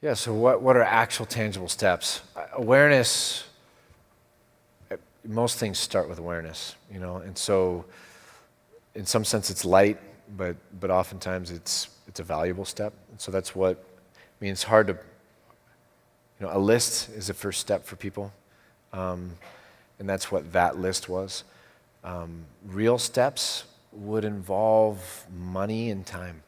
Yeah, so what are actual tangible steps? Awareness, most things start with awareness, and so in some sense it's light, but oftentimes it's a valuable step. And so that's what, it's hard to, a list is the first step for people, and that's what that list was. Real steps would involve money and time.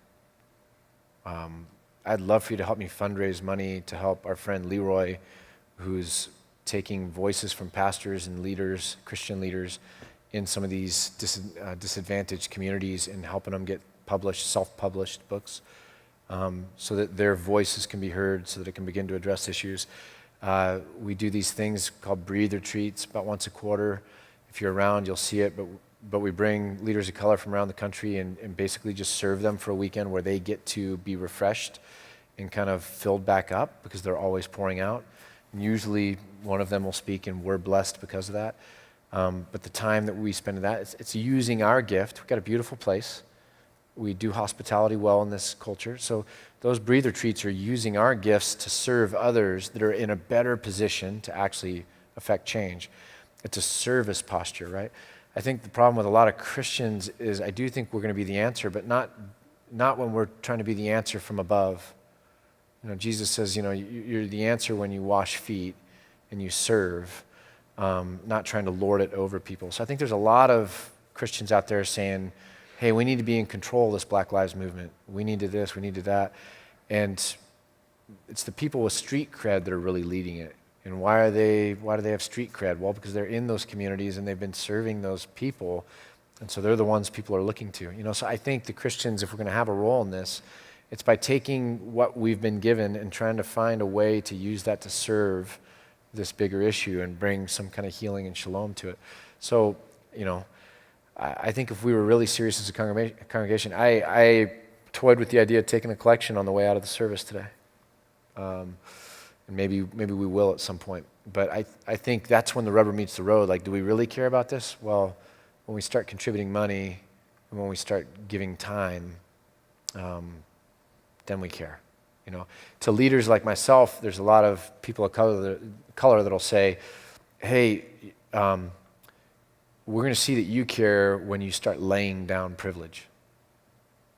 I'd love for you to help me fundraise money to help our friend Leroy, who's taking voices from pastors and leaders, Christian leaders, in some of these disadvantaged communities and helping them get published, self-published books, so that their voices can be heard, so that it can begin to address issues. We do these things called Breathe Retreats about once a quarter. If you're around, you'll see it, but we bring leaders of color from around the country and basically just serve them for a weekend where they get to be refreshed and kind of filled back up, because they're always pouring out. And usually one of them will speak, and we're blessed because of that. But the time that we spend in that, it's using our gift. We've got a beautiful place. We do hospitality well in this culture. So those Breathe Retreats are using our gifts to serve others that are in a better position to actually affect change. It's a service posture, right? I think the problem with a lot of Christians is I do think we're going to be the answer, but not when we're trying to be the answer from above. Jesus says, you're the answer when you wash feet and you serve, not trying to lord it over people. So I think there's a lot of Christians out there saying, hey, we need to be in control of this Black Lives Movement. We need to this, we need to that. And it's the people with street cred that are really leading it. And why do they have street cred? Well, because they're in those communities and they've been serving those people. And so they're the ones people are looking to. So I think the Christians, if we're going to have a role in this, it's by taking what we've been given and trying to find a way to use that to serve this bigger issue and bring some kind of healing and shalom to it. So, I think if we were really serious as a congregation, I toyed with the idea of taking a collection on the way out of the service today. And maybe we will at some point. But I think that's when the rubber meets the road. Like, do we really care about this? Well, when we start contributing money and when we start giving time, then we care. To leaders like myself, there's a lot of people of color that'll say, hey, we're going to see that you care when you start laying down privilege.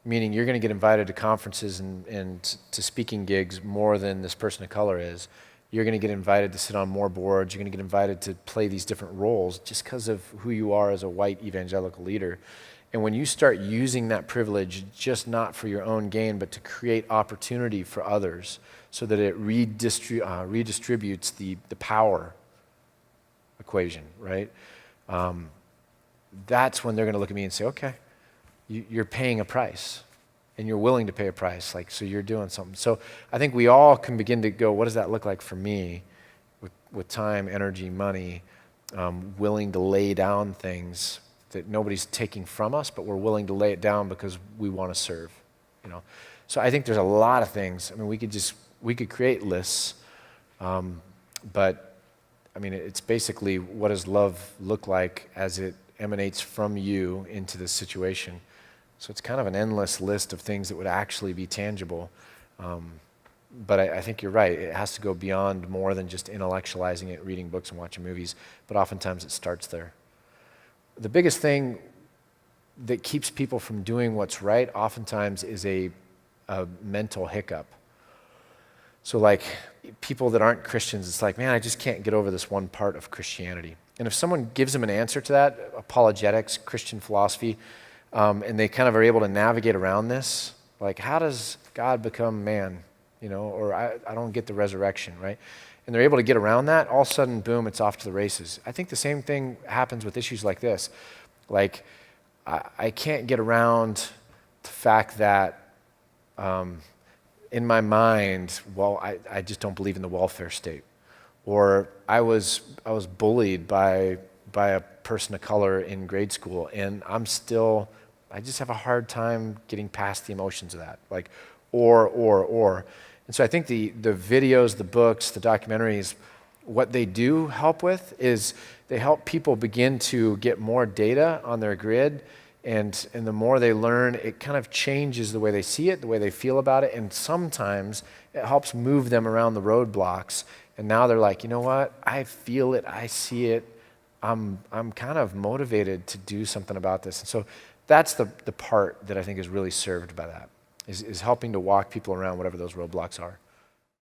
Meaning you're going to get invited to conferences and to speaking gigs more than this person of color is. You're going to get invited to sit on more boards. You're going to get invited to play these different roles just because of who you are as a white evangelical leader. And when you start using that privilege, just not for your own gain, but to create opportunity for others so that it redistributes the power equation, right? That's when they're going to look at me and say, okay, you're paying a price and you're willing to pay a price. So you're doing something. So I think we all can begin to go, what does that look like for me with time, energy, money, willing to lay down things that nobody's taking from us, but we're willing to lay it down because we want to serve, So I think there's a lot of things. We could create lists, but it's basically, what does love look like as it emanates from you into this situation? So it's kind of an endless list of things that would actually be tangible. But I think you're right. It has to go beyond more than just intellectualizing it, reading books and watching movies, but oftentimes it starts there. The biggest thing that keeps people from doing what's right oftentimes is a mental hiccup. So people that aren't Christians, it's like, man, I just can't get over this one part of Christianity. And if someone gives them an answer to that, apologetics, Christian philosophy, and they kind of are able to navigate around this, like, how does God become man? Or I don't get the resurrection, right? And they're able to get around that, all of a sudden, boom, it's off to the races. I think the same thing happens with issues like this. I can't get around the fact that in my mind, I just don't believe in the welfare state. Or I was bullied by a person of color in grade school, and I just have a hard time getting past the emotions of that. Or. And so I think the videos, the books, the documentaries, what they do help with is they help people begin to get more data on their grid And the more they learn, it kind of changes the way they see it, the way they feel about it, and sometimes it helps move them around the roadblocks. And now they're like, you know what? I feel it. I see it. I'm kind of motivated to do something about this. And so that's the part that I think is really served by that, is helping to walk people around whatever those roadblocks are.